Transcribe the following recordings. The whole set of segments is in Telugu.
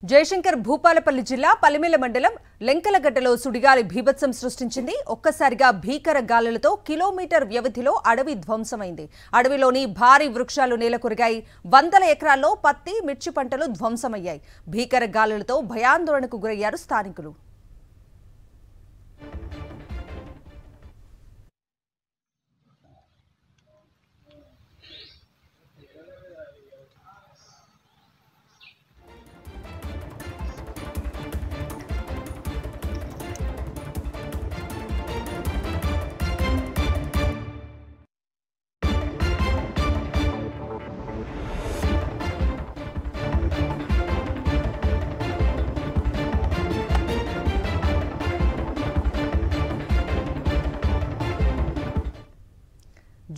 జయశంకర్ భూపాలపల్లి జిల్లా పలిమెల మండలం లెంకలగడ్డలో సుడిగాలి భీభత్సం సృష్టించింది. ఒక్కసారిగా భీకర గాలులతో కిలోమీటర్ వ్యవధిలో అడవి ధ్వంసమైంది. అడవిలోని భారీ వృక్షాలు నేలకొరిగాయి. వందల ఎకరాల్లో పత్తి, మిర్చి పంటలు ధ్వంసమయ్యాయి. భీకర గాలులతో భయాందోళనకు గురయ్యారు స్థానికులు.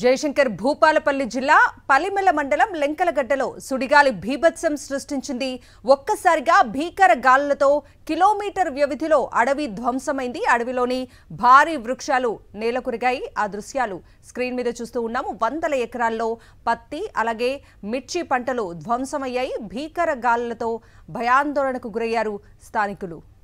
జయశంకర్ భూపాలపల్లి జిల్లా పలిమెల మండలం లెంకలగడ్డలో సుడిగాలి భీభత్సం సృష్టించింది. ఒక్కసారిగా భీకర గాలులతో కిలోమీటర్ వ్యవధిలో అడవి ధ్వంసమైంది. అడవిలోని భారీ వృక్షాలు నేలకొరిగాయి. ఆ దృశ్యాలు స్క్రీన్ మీద చూస్తూ ఉన్నాము. వందల ఎకరాల్లో పత్తి అలాగే మిర్చి పంటలు ధ్వంసమయ్యాయి. భీకర గాలులతో భయాందోళనకు గురయ్యారు స్థానికులు.